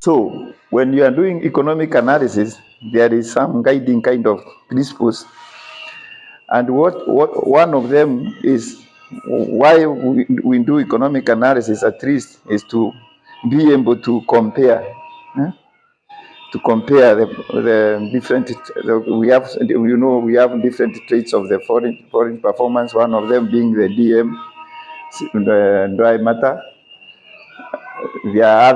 So when you are doing economic analysis, there is some guiding kind of principles. And one of them is why we do economic analysis, at least, is to be able to compare. To compare the different, we have different traits of the foreign performance. One of them being the DM, the dry matter. There are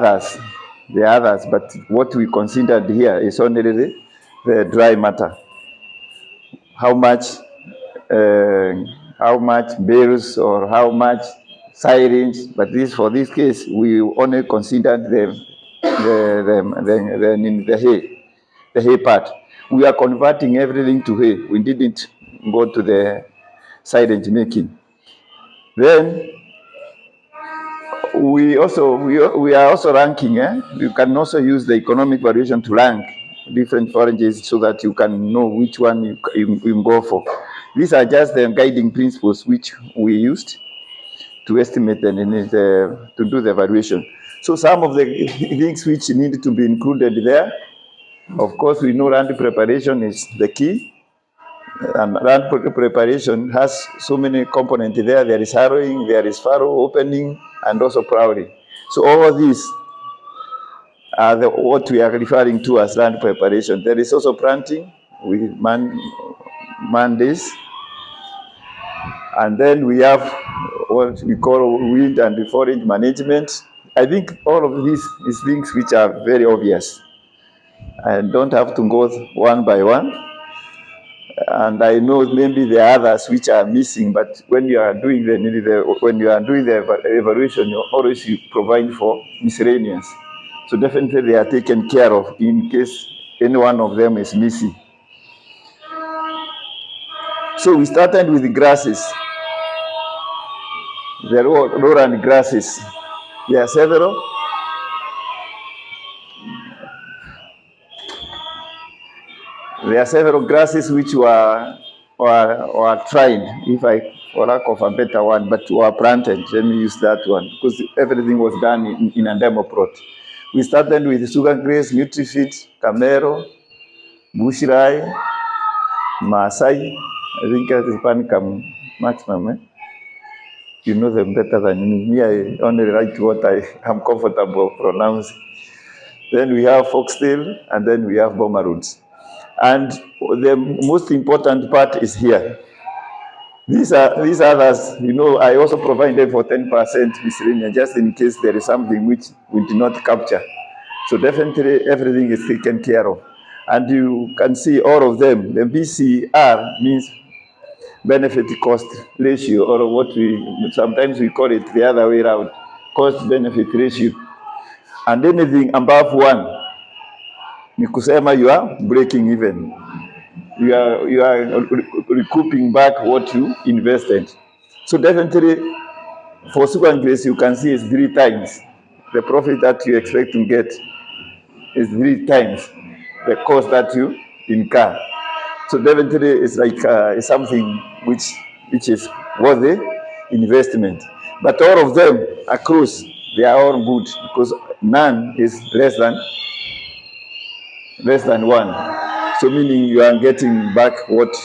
others, but what we considered here is only the dry matter. How much bales or how much silage, but for this case, we only considered the hay part. We are converting everything to hay. We didn't go to the silage making. Then we are also ranking. You can also use the economic valuation to rank different forages so that you can know which one you go for. These are just the guiding principles which we used to estimate and to do the valuation. So some of the things which need to be included there, of course, we know land preparation is the key. And land preparation has so many components there. There is harrowing, there is furrow, opening, and also ploughing. So all of these are what we are referring to as land preparation. There is also planting with man days. And then we have what we call wind and forage management. I think all of these is things which are very obvious. I don't have to go one by one. And I know maybe there are others which are missing, but when you are doing the evaluation, you always provide for miscellaneous. So definitely they are taken care of in case any one of them is missing. So we started with the grasses, the lowland grasses. There are several. There are several grasses which were tried, for lack of a better one, but were planted. Let me use that one, because everything was done in a demo plot. We started with sugar grass, Nutrifit, Camero, Bushrai, Maasai. I think that is Panicum maximum. You know them better than me. I only write what I am comfortable pronouncing. Then we have foxtail, and then we have bomaroods. And the most important part is here. These others, I also provided for 10% miscellaneous, just in case there is something which we did not capture. So definitely everything is taken care of. And you can see all of them. The BCR means benefit cost ratio, or what sometimes we call it the other way around, cost benefit ratio. And anything above 1, Nikusema, you are breaking even. You are recouping back what you invested. So definitely for sugar grace, you can see it's 3 times. The profit that you expect to get is 3 times the cost that you incur. So definitely it's like it's something which is worth the investment. But all of them across, they are all good, because none is less than 1. So meaning you are getting back what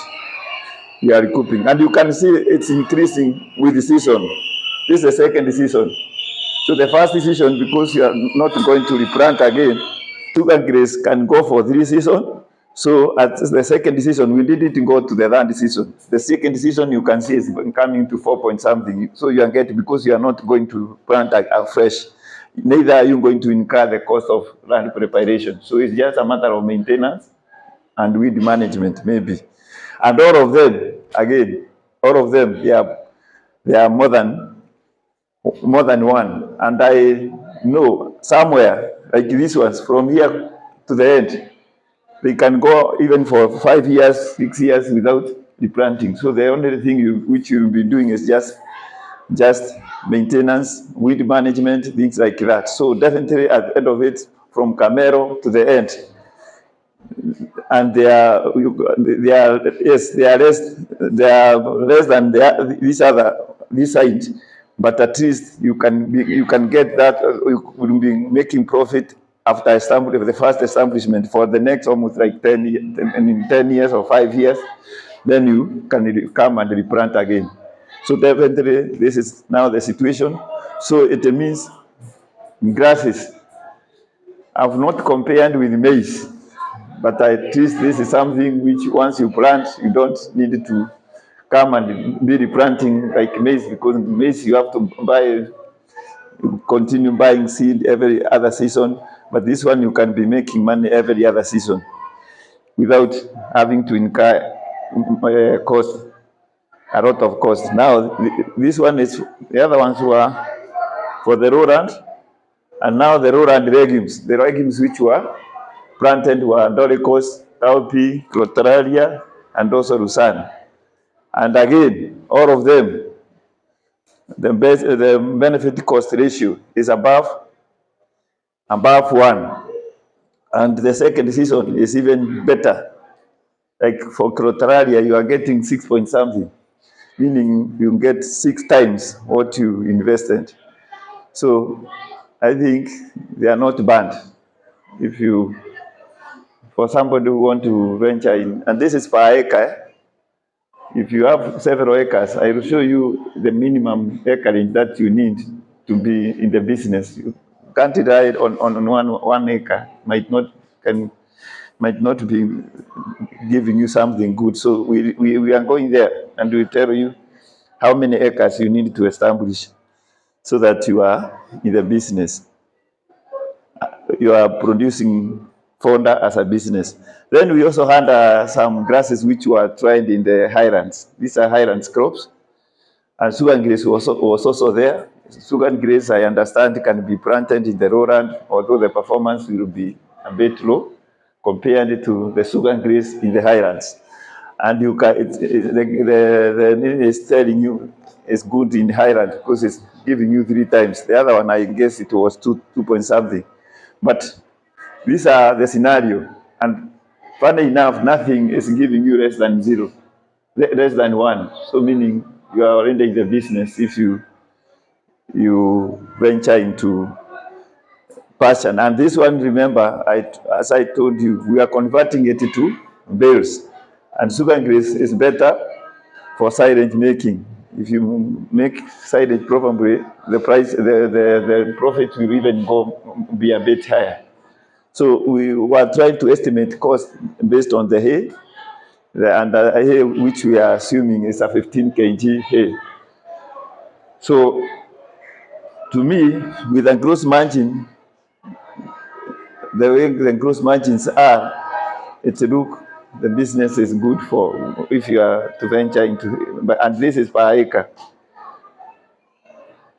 you are recouping. And you can see it's increasing with the season. This is the second season. So the first season, because you are not going to replant again, sugar grace can go for 3 seasons. So at the second season, we didn't go to the third season. The second season, you can see, is coming to 4 point something. So you are getting, because you are not going to plant afresh, neither are you going to incur the cost of land preparation. So it's just a matter of maintenance and weed management, maybe. And all of them, again, they are more than 1. And I know somewhere, like these ones, from here to the end, they can go even for 5 years, 6 years without replanting. So the only thing which you'll be doing is just maintenance, weed management, things like that. So definitely at the end of it, from Camero to the end, and they are less than this side, but at least you can get that. You will be making profit after the first establishment for the next almost like 10 years, in 10 years or 5 years, then you can come and replant again. So definitely this is now the situation. So it means grasses I've not compared with maize, but at least this is something which once you plant, you don't need to come and be replanting like maize, because maize you have to continue buying seed every other season. But this one you can be making money every other season without having to incur cost, a lot of cost. Now this one is, the other ones were for the lowland, and now the lowland legumes. The legumes which were planted were doricos, cowpea, clotraria, and also lucerne. And again, all of them, the benefit cost ratio is above 1. And the second season is even better. Like for clotraria, you are getting 6 point something, meaning you get 6 times what you invested. So I think they are not banned. If you, for somebody who want to venture in, and this is per acre. If you have several acres, I will show you the minimum acreage that you need to be in the business. You can't rely on one acre. Might not be giving you something good. So we are going there, and we tell you how many acres you need to establish so that you are in the business. You are producing fodder as a business. Then we also had some grasses which were tried in the highlands. These are highlands crops. And sugar grass was also there. Sugar grass, I understand, can be planted in the lowland, although the performance will be a bit low compared to the sugar grass in the highlands. And you can, the name is telling you it's good in highland because it's giving you 3 times. The other one, I guess it was 2 point something. But these are the scenario, and funny enough, nothing is giving you less than 0, less than 1. So meaning you are already in the business if you venture into pasture. And this one, remember, as I told you, we are converting it to bales, and sugar grass is better for silage making. If you make silage properly, the price, the profit will even be a bit higher. So we were trying to estimate cost based on the hay, and the hay which we are assuming is a 15 kg hay. So to me, with a gross margin, the way the gross margins are, the business is good for if you are to venture into, and this is per acre.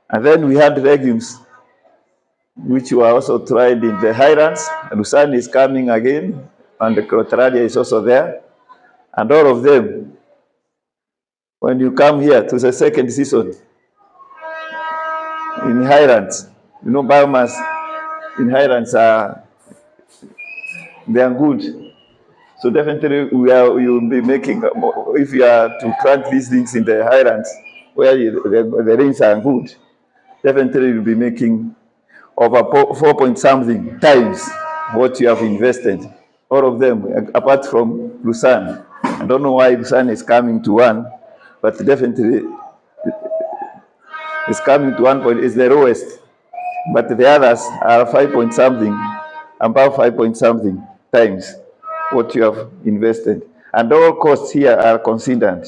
And then we had legumes, which were also tried in the highlands. Lucerne is coming again, and the clotraria is also there. And all of them, when you come here to the second season, in highlands, biomass in highlands they are good. So definitely you will be making, if you are to plant these things in the highlands, where the rains are good, definitely you'll be making over 4 point something times what you have invested. All of them, apart from Lucerne. I don't know why Lucerne is coming to 1, but definitely it's coming to 1 point. It's the lowest, but the others are 5 point something, about 5 point something times what you have invested. And all costs here are considered.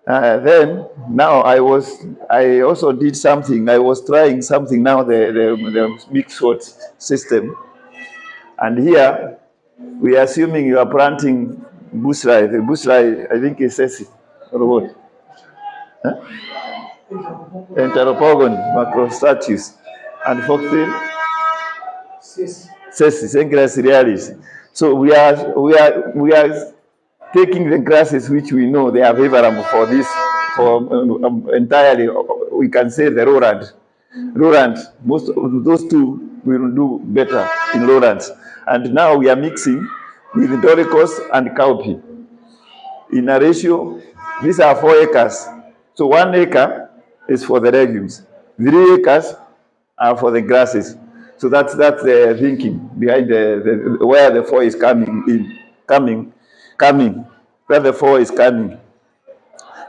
Then now I also did something. I was trying something now, the mixed sort system. And here we are assuming you are planting bush rye. The bush rye, I think is sessi or what? Huh? Enteropogon, macrostatus, and foxtail. Sessi, Sencras cerealis. So we are taking the grasses which we know they are favorable for this, for entirely, we can say the lowland. Lowland, most of those two will do better in lowlands. And now we are mixing with doricos and cowpea. In a ratio, these are 4 acres. So 1 acre is for the legumes. 3 acres are for the grasses. So that's the thinking behind the where the 4 is coming in, where the 4 is coming.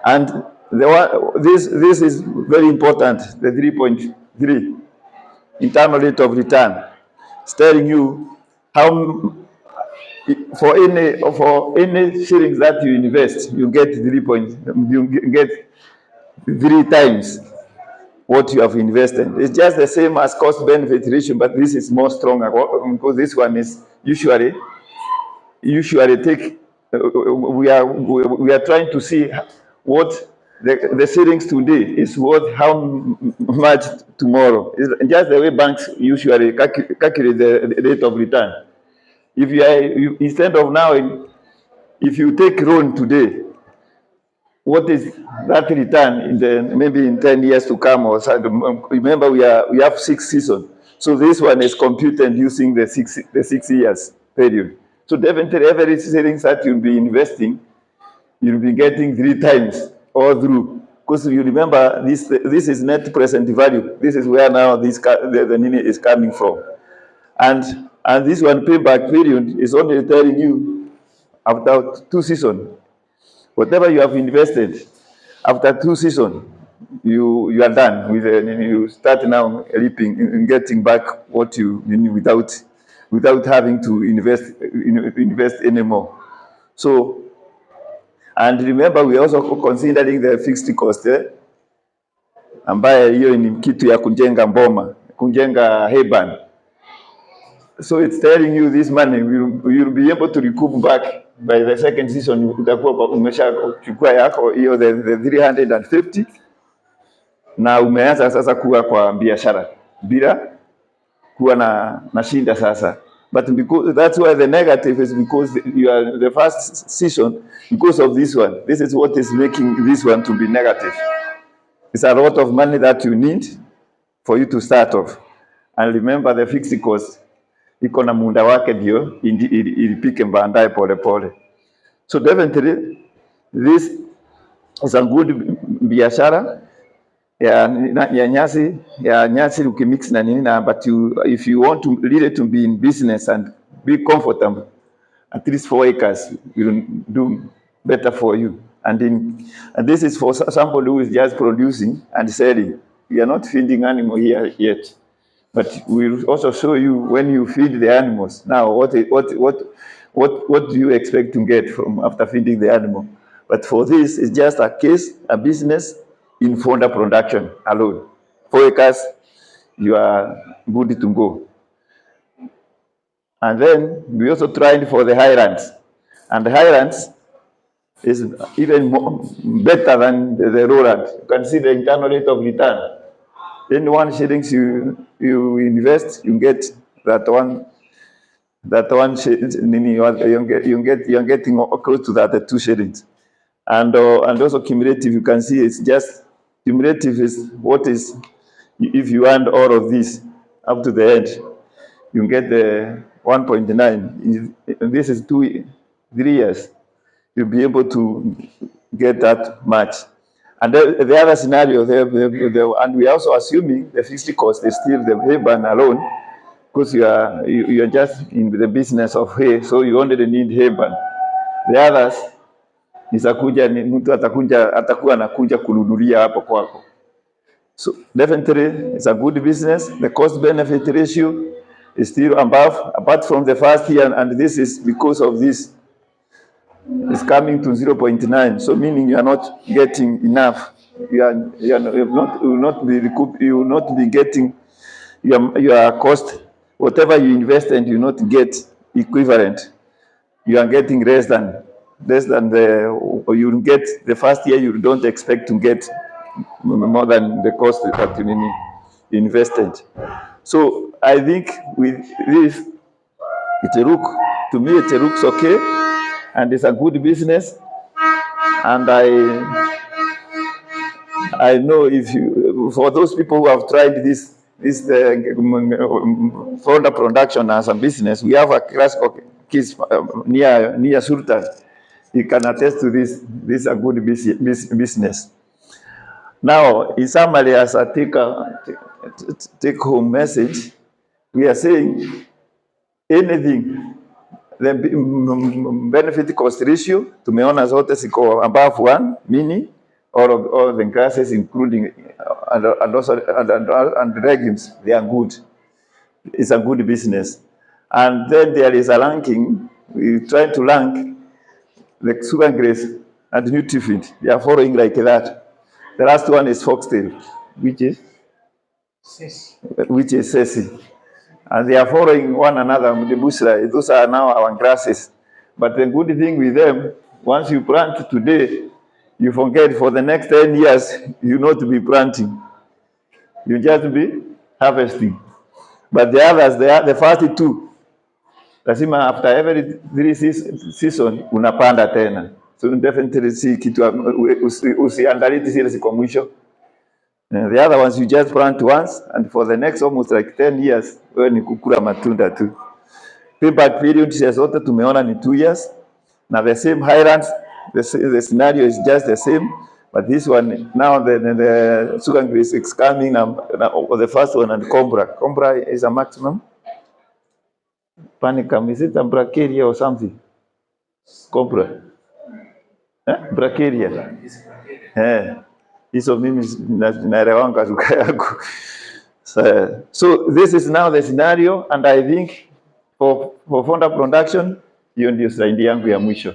And the one, this is very important, the 3.3 internal rate of return. It's telling you how for any shillings that you invest, you get 3 times what you have invested. It's just the same as cost benefit ratio, but this is more stronger because this one is usually take. We are trying to see what the savings today is worth how much tomorrow. It's just the way banks usually calculate the rate of return. If instead of now, if you take loan today, what is that return in maybe in 10 years to come or so? Remember, we have 6 seasons, so this one is computed using the 6 years period. So definitely, every savings that you'll be investing, you'll be getting 3 times all through. Because you remember, this is net present value. This is where now the money is coming from, and this one payback period is only telling you after 2 seasons. Whatever you have invested, after 2 seasons, you are done with it. You start now reaping and getting back what you without having to invest anymore. So, and remember, we are also considering the fixed cost ambayo hiyo ni kitu ya kujenga mboma, kujenga heban. So it's telling you this money you'll be able to recoup back by the second season. Utakuwa umeshachukua yako hiyo the 350 na umeanza sasa kuwa kwa biashara bila kuwa na shinda sasa. But because that's why the negative is because you are the first season, because of this one. This is what is making this one to be negative. It's a lot of money that you need for you to start off. And remember, the fixed cost iko na muda wake ndio ilipike baadaye pole pole. So definitely this is a good biashara ya nyasi ukimix na nini na, but if you want to really to be in business and be comfortable, at least 4 acres will do better for you. And this is for somebody who is just producing and selling. We are not feeding animal here yet, but we'll also show you when you feed the animals. Now, what do you expect to get from after feeding the animal? But for this, it's just a business in fodder production alone. 4 acres, you are good to go. And then we also tried for the highlands, and the highlands is even better than the lowland. You can see the internal rate of return. Then 1 shillings you invest, you get that one you're getting close to that 2 shillings. And also cumulative, you can see it's just cumulative is what is, if you add all of this up to the end, you get the 1.9. This is 3 years. You'll be able to get that much. And the other scenario, and we are also assuming the fixed cost is still the hay barn alone, because you are just in the business of hay, so you only need hay barn. The others mtu atakuwa anakuja kununulia hapo kwako. So definitely it's a good business. The cost benefit ratio is still above, apart from the first year, and this is because of this. It's coming to 0.9, so meaning you are not getting enough. You will not be getting your cost, whatever you invest, and you not get equivalent. You are getting less than you get the first year. You don't expect to get more than the cost that you invested. So I think with this, it looks okay. And it's a good business, and I know if for those people who have tried this fodder production as a business, we have a classical case near Sultan. He can attest to this. This is a good business. Now, in summary, as a take-home message, we are saying anything, the benefit cost ratio, tumeona zote ziko above 1, meaning all the grasses including and also and legumes, they are good. It's a good business. And then there is a ranking. We try to rank the sugar grass and nutrifeed. They are following like that. The last one is foxtail, which is sessy. And they are following one another, the bushra. Those are now our grasses. But the good thing with them, once you plant today, you forget for the next 10 years, you not be planting. You just be harvesting. But the others, the first two, lazima after every 3 season, unapanda tena. So definitely see kitu, usiandaliti zile ziko mwisho. The other ones you just plant once, and for the next almost like 10 years, wewe ni kukula matunda tu. Payback period zote tumeona ni 2 years. Now the same highlands, the scenario is just the same, but this one now the sugar grass is coming the first one, and Combra is a maximum. Panicum, is it a bracharia or something? Combra. Bracharia. Hizo mimi naelewanga lugha yangu. So this is now the scenario, and I think for fodder production, hiyo ndio slide yangu ya mwisho.